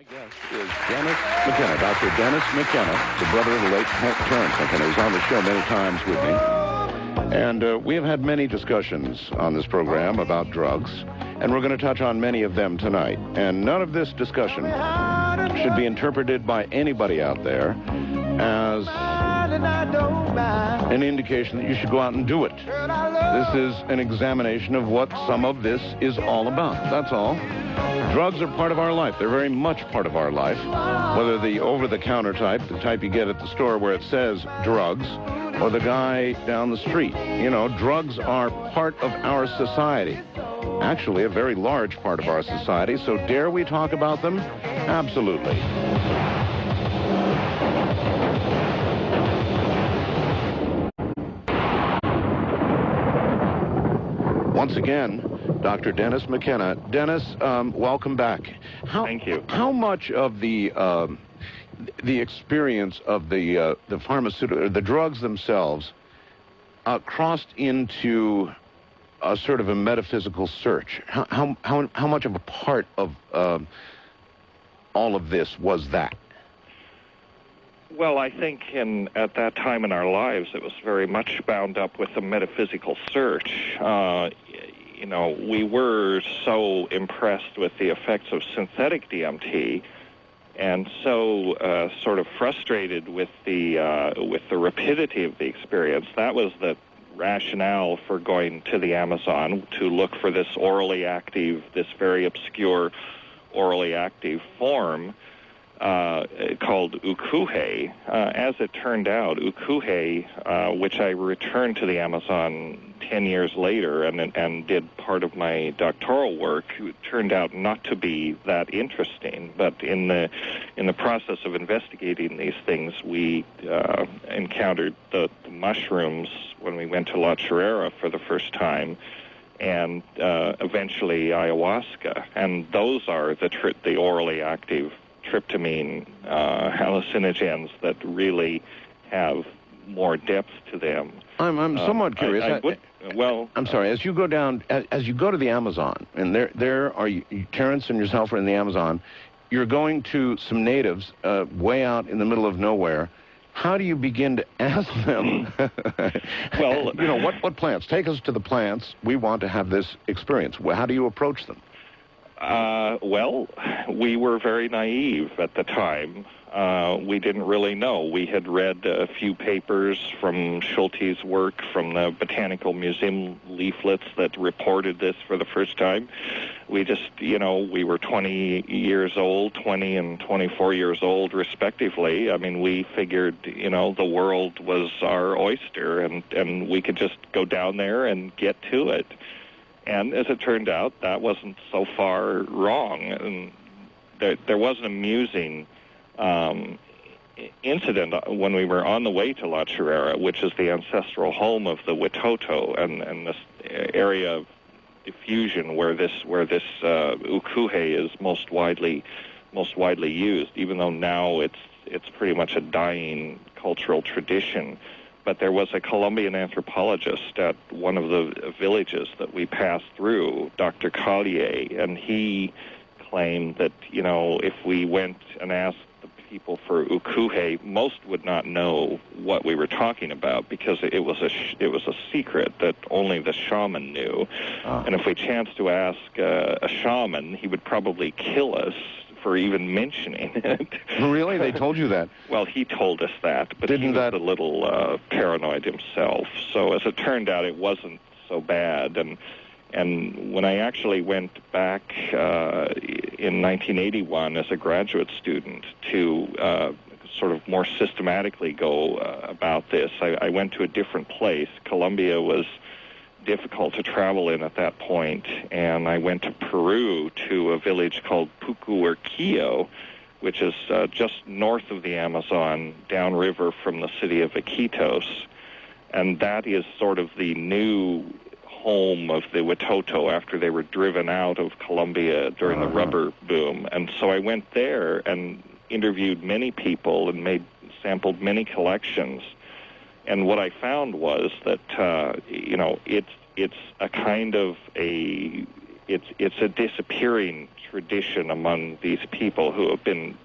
Guest is Dennis McKenna, Dr. Dennis McKenna, the brother of the late Terence McKenna. He's on the show many times with me. And we have had many discussions on this program about drugs, and we're going to touch on many of them tonight. And none of this discussion should be interpreted by anybody out there as an indication that you should go out and do it. This is an examination of what some of this is all about. That's all. Drugs are part of our life. They're very much part of our life. Whether the over-the-counter type, the type you get at the store where it says drugs, or the guy down the street. You know, drugs are part of our society. Actually, a very large part of our society. So dare we talk about them? Absolutely. Once again, Dr. Dennis McKenna. Dennis, welcome back. Thank you. How much of the experience of the pharmaceutical, the drugs themselves, crossed into a sort of a metaphysical search? How much of a part of all of this was that? Well, I think at that time in our lives, it was very much bound up with the metaphysical search. You know, we were so impressed with the effects of synthetic DMT, and so sort of frustrated with the rapidity of the experience. That was the rationale for going to the Amazon, to look for this orally active, this very obscure orally active form called ukuhe. As it turned out, ukuhe, which I returned to the Amazon 10 years later and did part of my doctoral work, turned out not to be that interesting. But in the process of investigating these things, we encountered the mushrooms when we went to La Chorrera for the first time, and eventually ayahuasca. And those are the orally active tryptamine hallucinogens that really have more depth to them. I'm somewhat curious. I'm sorry. As you go to the Amazon, and there are you, Terence and yourself are in the Amazon. You're going to some natives way out in the middle of nowhere. How do you begin to ask them? Well, you know, what plants? Take us to the plants. We want to have this experience. How do you approach them? Well, we were very naive at the time. We didn't really know. We had read a few papers from Schulte's work, from the Botanical Museum leaflets that reported this for the first time. We just, you know, we were 20 years old, 20 and 24 years old, respectively. I mean, we figured, you know, the world was our oyster, and we could just go down there and get to it. And as it turned out, that wasn't so far wrong. And there was an amusing incident when we were on the way to La Chorrera, which is the ancestral home of the Witoto and this area of diffusion where this ukuhe is most widely used, even though now it's pretty much a dying cultural tradition. But there was a Colombian anthropologist at one of the villages that we passed through, Dr. Collier, and he claimed that, you know, if we went and asked the people for ukuhe, most would not know what we were talking about because it was a secret that only the shaman knew. And if we chanced to ask a shaman, he would probably kill us for even mentioning it. Really? They told you that? Well, he told us that, but he was a little paranoid himself. So as it turned out, it wasn't so bad. And when I actually went back in 1981 as a graduate student to sort of more systematically go about this, I went to a different place. Colombia was difficult to travel in at that point, and I went to Peru to a village called Pucuurquillo, which is just north of the Amazon, downriver from the city of Iquitos, and that is sort of the new home of the Witoto after they were driven out of Colombia during the rubber boom. And so I went there and interviewed many people and sampled many collections. And what I found was that, you know, it's a kind of a it's a disappearing tradition among these people who have been,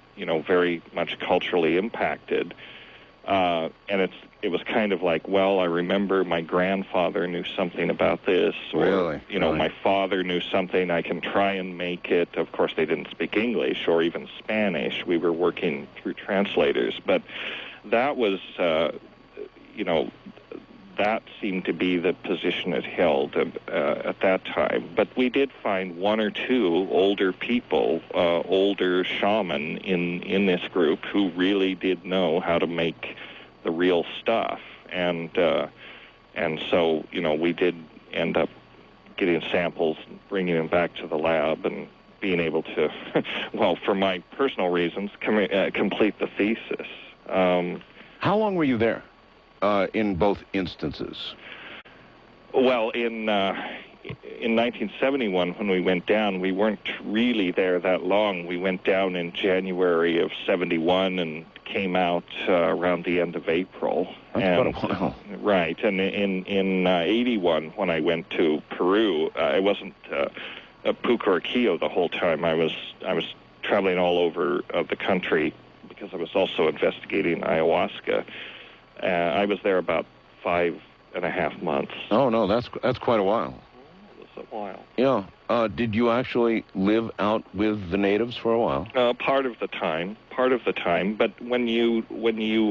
very much culturally impacted. And it was kind of like, well, I remember my grandfather knew something about this, or really? My father knew something. I can try and make it. Of course, they didn't speak English or even Spanish. We were working through translators, but that was, that seemed to be the position it held at that time. But we did find one or two older people, older shaman in this group who really did know how to make the real stuff. And so, we did end up getting samples, bringing them back to the lab, and being able to, well, for my personal reasons, complete the thesis. How long were you there? In both instances? Well, in 1971, when we went down, we weren't really there that long. We went down in January of 71 and came out around the end of April. That's quite a while. Right. And in 81, when I went to Peru, I wasn't Pucallpa or Quito the whole time. I was traveling all over the country because I was also investigating ayahuasca. I was there about 5.5 months. Oh, no, that's quite a while. That's a while. Yeah. Did you actually live out with the natives for a while? Part of the time. But when you're working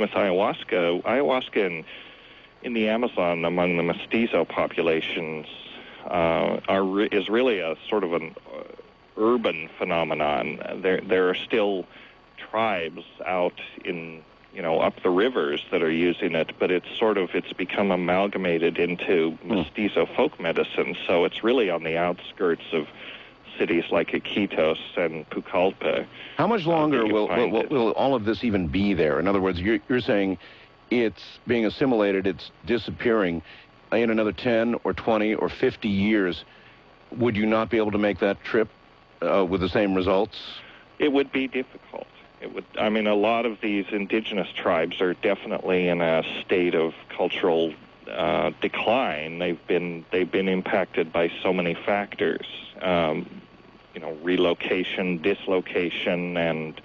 with ayahuasca in the Amazon among the mestizo populations is really a sort of an urban phenomenon. There are still tribes out in, up the rivers that are using it, but it's become amalgamated into mestizo folk medicine, so it's really on the outskirts of cities like Iquitos and Pucallpa. How much longer will all of this even be there? In other words, you're saying it's being assimilated, it's disappearing. In another 10 or 20 or 50 years, would you not be able to make that trip with the same results? It would be difficult. A lot of these indigenous tribes are definitely in a state of cultural decline. They've been impacted by so many factors, relocation, dislocation, and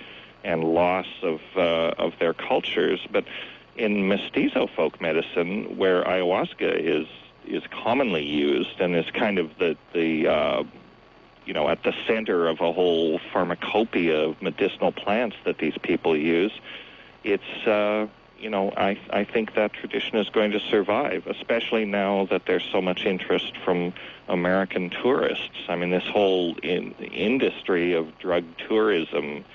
loss of their cultures. But in mestizo folk medicine, where ayahuasca is commonly used and is kind of the at the center of a whole pharmacopoeia of medicinal plants that these people use, it's, I think that tradition is going to survive, especially now that there's so much interest from American tourists. This whole industry of drug tourism,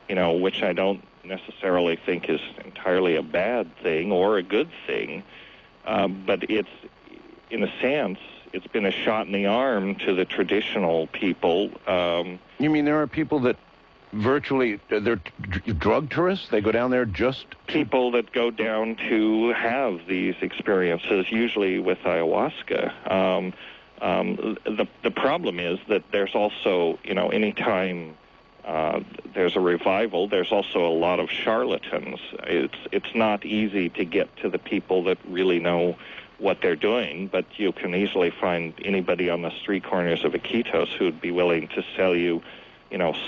which I don't necessarily think is entirely a bad thing or a good thing, but it's, in a sense, it's been a shot in the arm to the traditional people. You mean there are people that virtually, they're drug tourists? They go down there just... People that go down to have these experiences, usually with ayahuasca. The problem is that there's also, anytime there's a revival, there's also a lot of charlatans. It's not easy to get to the people that really know what they're doing, but you can easily find anybody on the street corners of Iquitos who would be willing to sell you,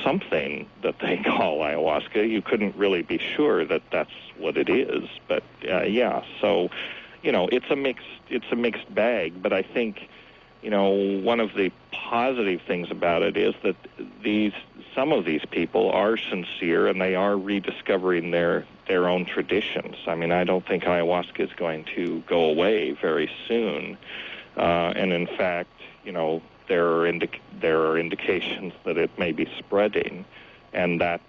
something that they call ayahuasca. You couldn't really be sure that that's what it is, but so, it's a mixed bag, but I think, one of the positive things about it is that some of these people are sincere and they are rediscovering their own traditions. I don't think ayahuasca is going to go away very soon. And in fact, there are indications that it may be spreading, and that,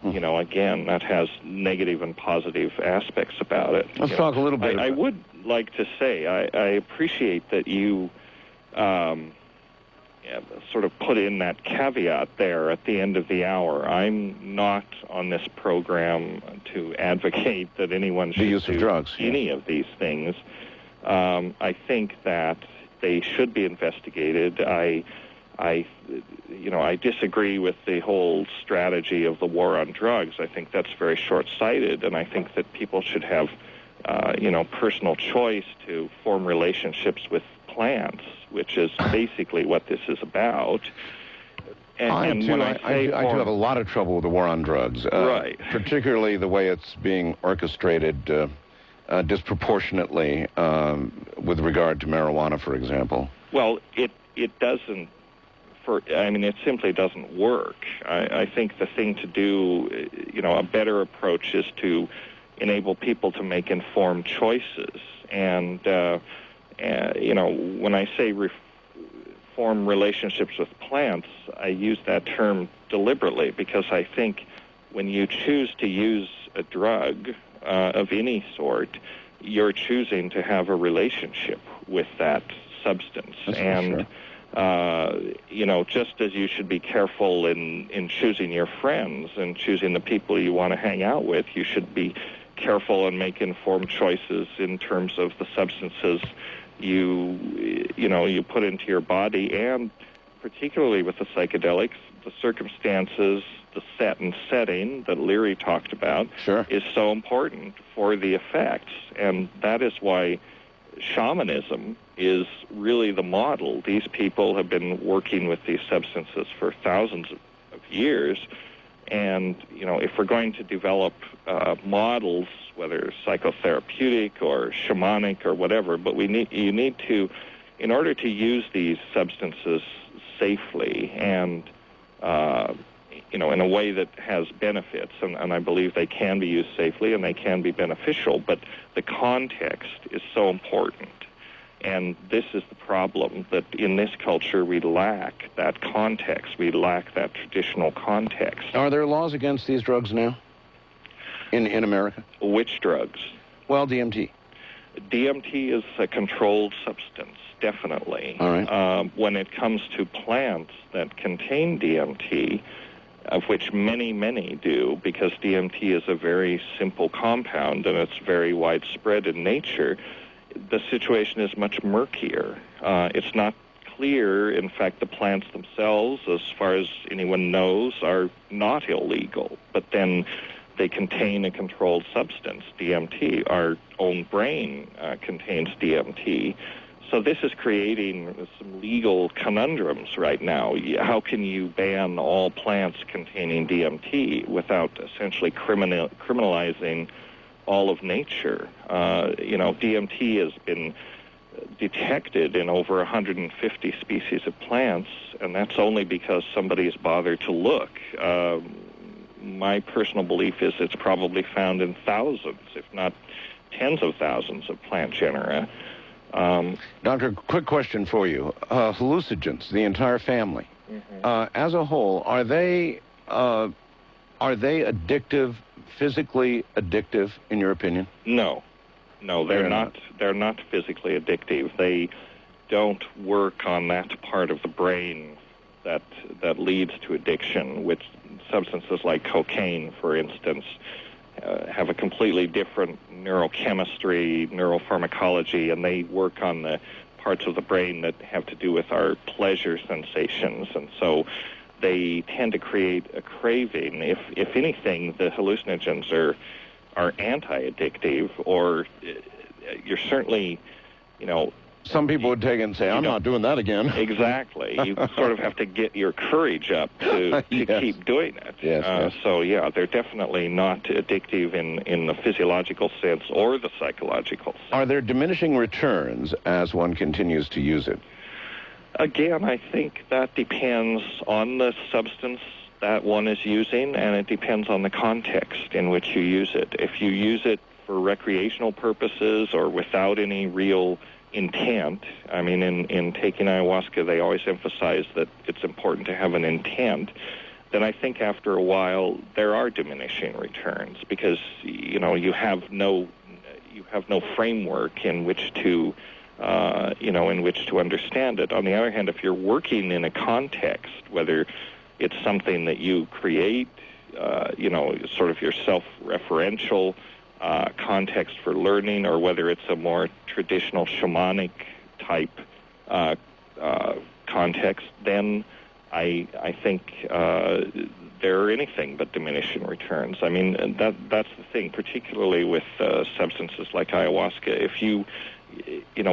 again, that has negative and positive aspects about it. Let's talk a little bit I would like to say I appreciate that you sort of put in that caveat there at the end of the hour. I'm not on this program to advocate that anyone should use of drugs, any of these things. I think that they should be investigated. I disagree with the whole strategy of the war on drugs. I think that's very short-sighted, and I think that people should have, personal choice to form relationships with plants, which is basically what this is about. I do have a lot of trouble with the war on drugs, right? Particularly the way it's being orchestrated disproportionately with regard to marijuana, for example. Well, it doesn't. It simply doesn't work. I think the thing to do, a better approach is to enable people to make informed choices. And when I say form relationships with plants, I use that term deliberately because I think when you choose to use a drug of any sort, you're choosing to have a relationship with that substance. That's and just as you should be careful in choosing your friends and choosing the people you want to hang out with, you should be careful and make informed choices in terms of the substances you put into your body, and particularly with the psychedelics, the circumstances, the set and setting that Leary talked about is so important for the effects. And that is why shamanism is really the model. These people have been working with these substances for thousands of years. And, if we're going to develop models, whether psychotherapeutic or shamanic or whatever, but you need to, in order to use these substances safely and, in a way that has benefits, and I believe they can be used safely and they can be beneficial, but the context is so important. And this is the problem, that in this culture we lack that context. We lack that traditional context. Are there laws against these drugs now in America? Which drugs? Well, DMT. DMT is a controlled substance, definitely. All right. When it comes to plants that contain DMT, of which many, many do, because DMT is a very simple compound and it's very widespread in nature, the situation is much murkier. It's not clear. In fact, the plants themselves, as far as anyone knows, are not illegal. But then they contain a controlled substance, DMT. Our own brain contains DMT. So this is creating some legal conundrums right now. How can you ban all plants containing DMT without essentially criminalizing all of nature? DMT has been detected in over 150 species of plants, and that's only because somebody has bothered to look. My personal belief is it's probably found in thousands, if not tens of thousands of plant genera. Doctor, quick question for you. Hallucinogens, the entire family, as a whole, are they addictive, physically addictive, in your opinion? No, they're not. They're not physically addictive. They don't work on that part of the brain that leads to addiction, which substances like cocaine, for instance, have a completely different neurochemistry, neuropharmacology, and they work on the parts of the brain that have to do with our pleasure sensations, and so they tend to create a craving. If anything, the hallucinogens are anti-addictive, or you're certainly, some people would take it and say, I'm not doing that again. Exactly. You sort of have to get your courage up to keep doing it. Yes. So, they're definitely not addictive in the physiological sense or the psychological sense. Are there diminishing returns as one continues to use it? Again, I think that depends on the substance that one is using, and it depends on the context in which you use it. If you use it for recreational purposes or without any real intent, in taking ayahuasca, they always emphasize that it's important to have an intent, then I think after a while there are diminishing returns because, you have no framework in which to understand it. On the other hand, if you're working in a context, whether it's something that you create, sort of your self-referential context for learning, or whether it's a more traditional shamanic type context, then I think there are anything but diminishing returns. That's the thing, particularly with substances like ayahuasca. If you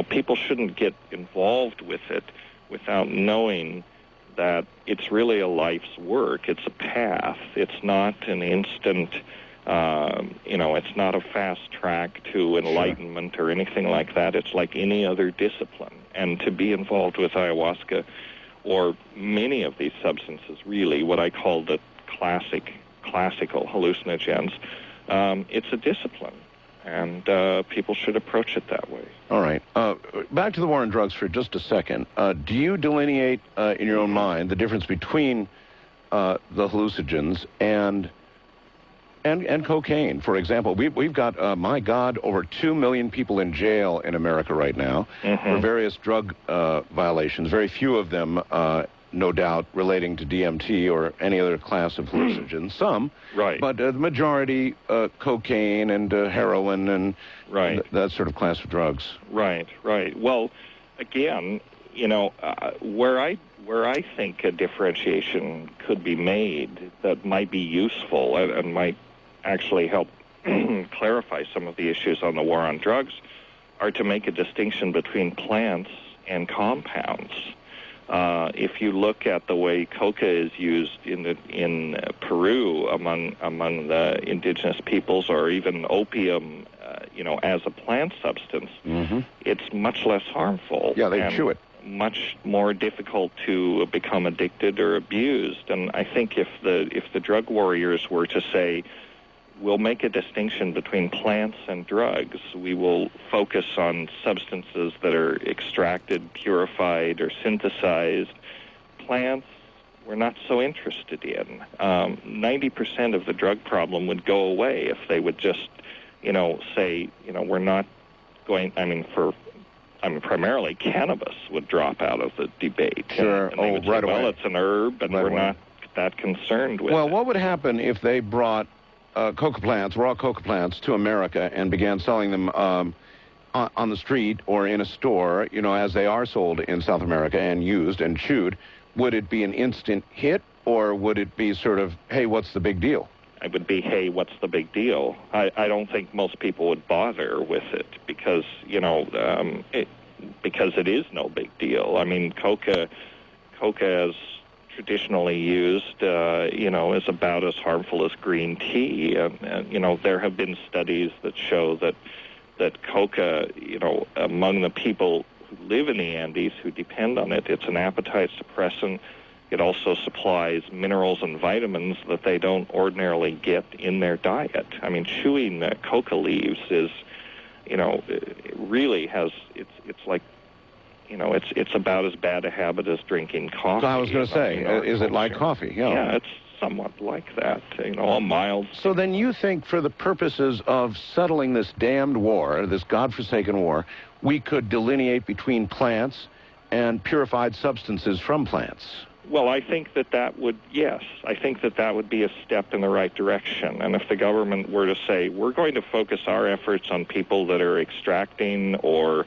people shouldn't get involved with it without knowing that it's really a life's work. It's a path. It's not an instant, it's not a fast track to enlightenment or anything like that. It's like any other discipline. And to be involved with ayahuasca or many of these substances, really, what I call the classical hallucinogens, it's a discipline. And people should approach it that way. All right. Back to the war on drugs for just a second. Do you delineate in your own mind the difference between the hallucinogens and cocaine? For example, we've got, my God, over 2 million people in jail in America right now for various drug violations. Very few of them, no doubt, relating to DMT or any other class of hallucinogens. Some, right? But the majority, cocaine and heroin and that sort of class of drugs. Right. Well, again, where I think a differentiation could be made that might be useful and might actually help clarify some of the issues on the war on drugs are to make a distinction between plants and compounds. If you look at the way coca is used in Peru among the indigenous peoples, or even opium, as a plant substance, it's much less harmful. Yeah, they chew it. Much more difficult to become addicted or abused. And I think if the drug warriors were to say, we'll make a distinction between plants and drugs. We will focus on substances that are extracted, purified, or synthesized. Plants, we're not so interested in. 90% of the drug problem would go away if they would just, say, we're not going, primarily cannabis would drop out of the debate. Sure. And they would say, right away. Well, it's an herb, and we're not that concerned with it. Well, what would happen if they brought coca plants, raw coca plants, to America and began selling them on the street or in a store, as they are sold in South America and used and chewed? Would it be an instant hit, or would it be sort of, hey, what's the big deal? It would be, hey, what's the big deal? I don't think most people would bother with it because, because it is no big deal. I mean, coca as traditionally used, is about as harmful as green tea. There have been studies that show that coca, among the people who live in the Andes who depend on it, it's an appetite suppressant. It also supplies minerals and vitamins that they don't ordinarily get in their diet. I mean, chewing coca leaves is, it really has, it's like, it's about as bad a habit as drinking coffee. So I was going to say, is it like coffee? Yeah, it's somewhat like that, a mild... So then you think for the purposes of settling this damned war, this godforsaken war, we could delineate between plants and purified substances from plants? Well, I think that would be a step in the right direction. And if the government were to say, we're going to focus our efforts on people that are extracting or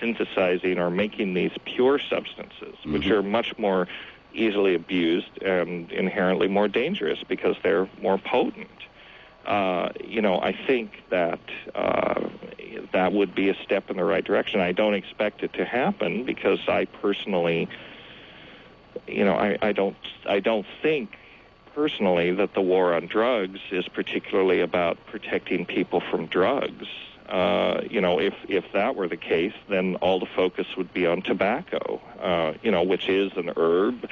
synthesizing or making these pure substances, which are much more easily abused and inherently more dangerous because they're more potent. I think that that would be a step in the right direction. I don't expect it to happen because I personally, I don't think personally that the war on drugs is particularly about protecting people from drugs. If that were the case, then all the focus would be on tobacco, which is an herb.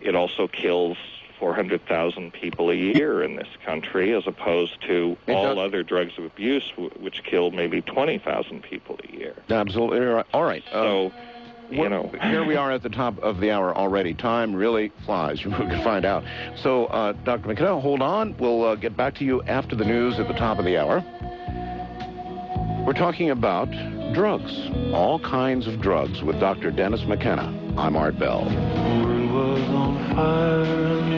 It also kills 400,000 people a year in this country, as opposed to all other drugs of abuse, which kill maybe 20,000 people a year. Absolutely right. All right. So, here we are at the top of the hour already. Time really flies. We can find out. So, Dr. McKenna, hold on. We'll get back to you after the news at the top of the hour. We're talking about drugs, all kinds of drugs, with Dr. Dennis McKenna. I'm Art Bell. The world was on fire.